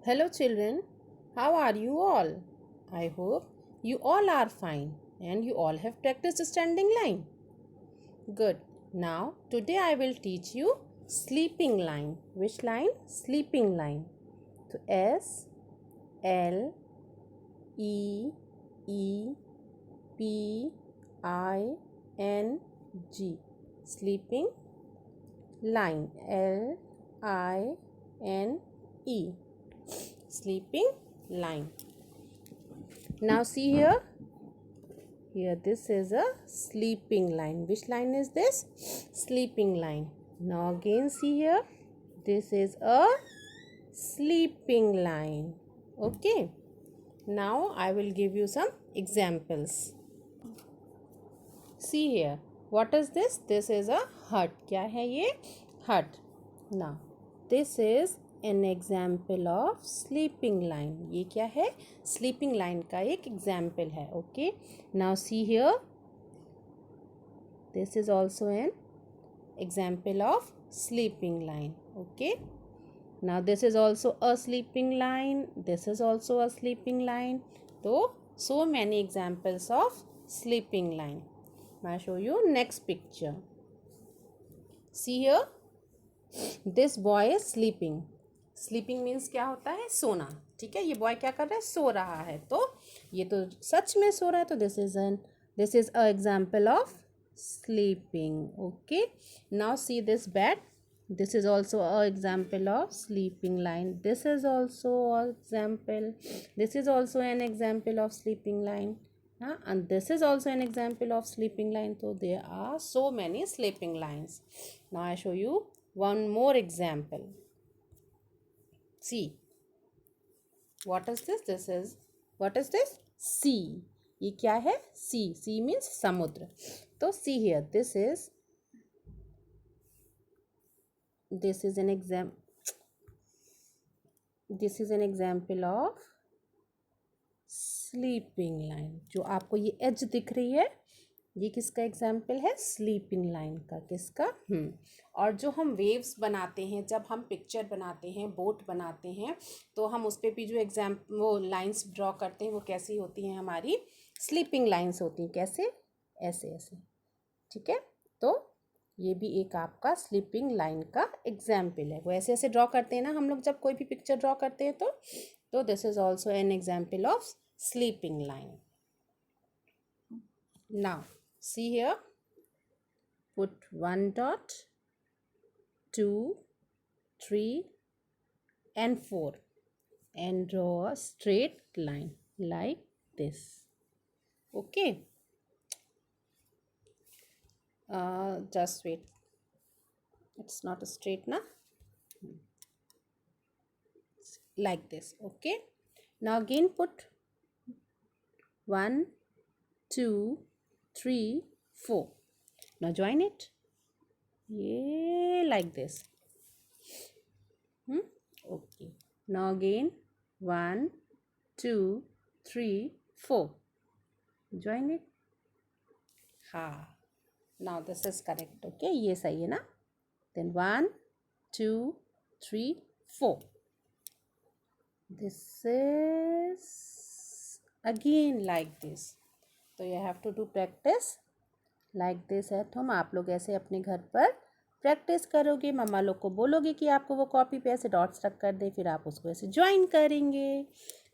Hello, children. How are you all? I hope you all are fine and you all have practiced standing line. Good. Now, today I will teach you sleeping line. Which line? Sleeping line. So, S L E E P I N G. Sleeping line. Line. Sleeping line. Now see here. Here this is a sleeping line. Which line is this? Sleeping line. Now again see here. This is a sleeping line. Okay. Now I will give you some examples. See here. What is this? This is a hut. क्या है ये? Hut. Now this is an example of sleeping line. ये क्या है? Sleeping line का एक example है. Okay. Now see here. This is also an example of sleeping line. Okay. Now this is also a sleeping line. This is also a sleeping line. So many examples of sleeping line. Now I show you next picture. See here. This boy is sleeping. Sleeping means क्या होता है? सोना. ठीक है, ये boy क्या कर रहा है? सो रहा है. तो ये तो सच में सो रहा है. तो this is a example of sleeping. Okay. Now see this bed. This is also a example of sleeping line. This is also example. This is also an example of sleeping line. And this is also an example of sleeping line. So there are so many sleeping lines. Now I show you one more example. See, what is this? What is this? Sea. ये क्या है? Sea. Sea means समुद्र. तो see here. This is an example of sleeping line. जो आपको ये as दिख रही है, ये किसका एग्जाम्पल है? स्लीपिंग लाइन का. किसका? और जो हम वेव्स बनाते हैं, जब हम पिक्चर बनाते हैं, बोट बनाते हैं, तो हम उस पर भी जो वो लाइंस ड्रॉ करते हैं, वो कैसी होती हैं? हमारी स्लीपिंग लाइंस होती हैं. कैसे? ऐसे ऐसे. ठीक है. तो ये भी एक आपका स्लीपिंग लाइन का एग्जाम्पल है. वो ऐसे ऐसे ड्रॉ करते हैं ना हम लोग, जब कोई भी पिक्चर ड्रॉ करते हैं. तो this is also an example of sleeping line. Now see here, put 1 dot, 2, 3 and 4 and draw a straight line like this. Okay. Just wait, it's not a straight na, like this. Okay. Now again put 1, 2, 3, 4. Now join it. Yeah, like this. Okay. Now again 1, 2, 3, 4. Join it. Now this is correct. Okay. ये सही है ना? Then 1, 2, 3, 4. This is again like this. तो you have to do practice like this at home. आप लोग ऐसे अपने घर पर प्रैक्टिस करोगे. मम्मा लोग को बोलोगे कि आपको वो कॉपी पे ऐसे डॉट्स रख कर दे, फिर आप उसको ऐसे ज्वाइन करेंगे.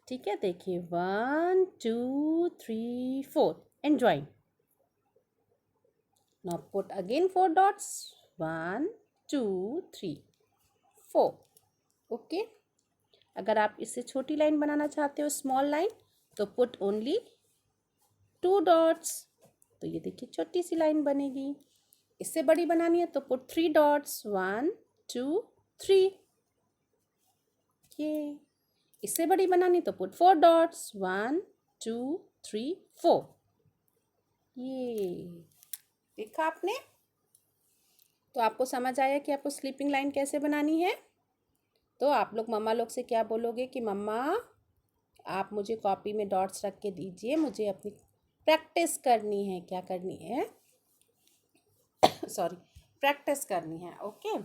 ठीक है. देखिए 1, 2, 3, 4 and join. Now put again 4 dots. 1, 2, 3, 4. Okay. अगर आप इससे छोटी लाइन बनाना चाहते हो, स्मॉल लाइन, तो पुट ओनली 2 डॉट्स. तो ये देखिए छोटी सी लाइन बनेगी. इससे बड़ी बनानी है तो पुट 3 डॉट्स. 1, 2, 3. ये इससे बड़ी बनानी तो पुट 4 डॉट्स. 1, 2, 3, 4. ये देखा आपने? तो आपको समझ आया कि आपको स्लीपिंग लाइन कैसे बनानी है. तो आप लोग मम्मा लोग से क्या बोलोगे कि मम्मा आप मुझे कॉपी में डॉट्स रख के दीजिए, मुझे अपनी प्रैक्टिस करनी है. क्या करनी है? सॉरी, प्रैक्टिस करनी है. ओके.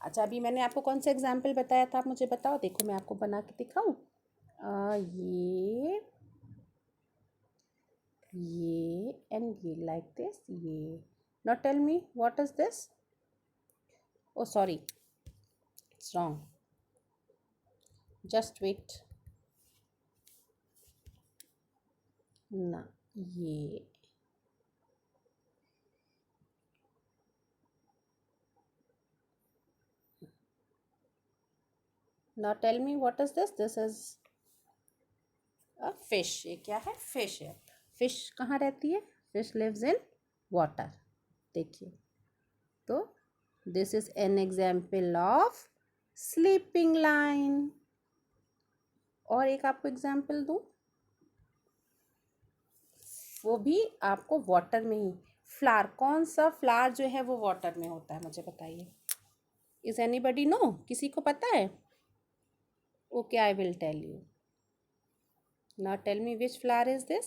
अच्छा, अभी मैंने आपको कौन सा एग्जाम्पल बताया था, आप मुझे बताओ। देखो मैं आपको बना के दिखाऊं। ये एंड ये लाइक दिस, ये। Now tell me what is this? Oh sorry, it's wrong, just wait ना, ये। Now tell me what is this? This is a fish. ये क्या है? फिश है। फिश कहाँ रहती है? Fish lives in water. देखिए, तो this is an example of sleeping line. और एक आपको एग्जाम्पल दूं, वो भी आपको वाटर में ही। फ्लावर, कौन सा फ्लावर जो है वो वाटर में होता है, मुझे बताइए। Is anybody know? किसी को पता है? Okay, I will tell you. Now tell me which flower is this?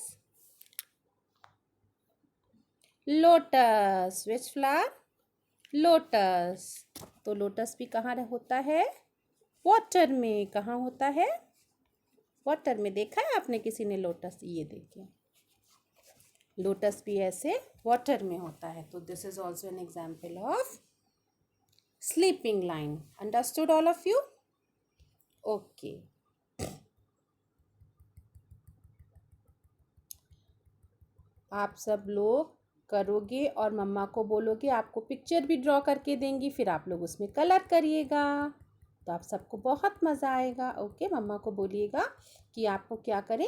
Lotus. Which flower? Lotus. तो लोटस भी कहाँ होता है? वाटर में। कहाँ होता है? वाटर में। देखा है आपने किसी ने लोटस? ये देखिए, लोटस भी ऐसे वाटर में होता है। तो this is also an example of sleeping line. Understood all of you? Okay. आप सब लोग करोगे और मम्मा को बोलोगे, आपको पिक्चर भी ड्रॉ करके देंगी, फिर आप लोग उसमें कलर करिएगा, तो आप सबको बहुत मज़ा आएगा। ओके, मम्मा को बोलिएगा कि आपको क्या करें,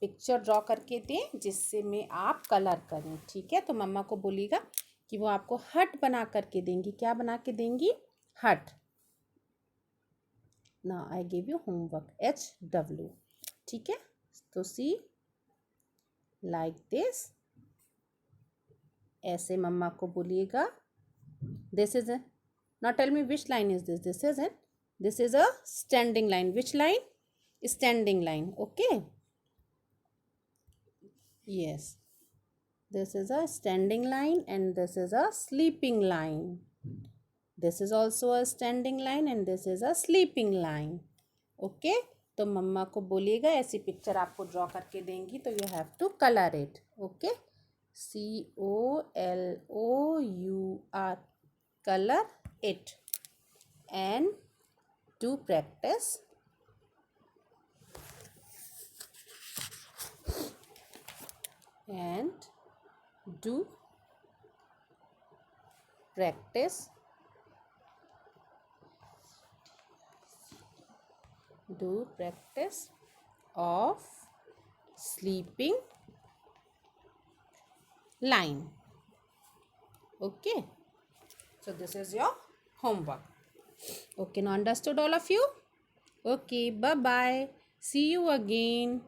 पिक्चर ड्रॉ करके दें जिससे में आप कलर करें। ठीक है, तो मम्मा को बोलिएगा कि वो आपको हट बना करके देंगी। क्या बना के देंगी? हट। ना I give you homework, HW। ठीक है, तो सी लाइक दिस। ऐसे मम्मा को बोलिएगा। This is a, now tell me which line is this? This is a standing line. Which line? Standing line. Okay, yes, this is a standing line and this is a sleeping line. This is also a standing line and this is a sleeping line. Okay, तो मम्मा को बोलिएगा ऐसी picture आपको draw करके देंगी, तो you have to colour it. Okay, COLOUR, color it and do practice. And do practice. Do practice of sleeping line. Okay, so this is your homework. Okay, now understood all of you? Okay, bye bye, see you again.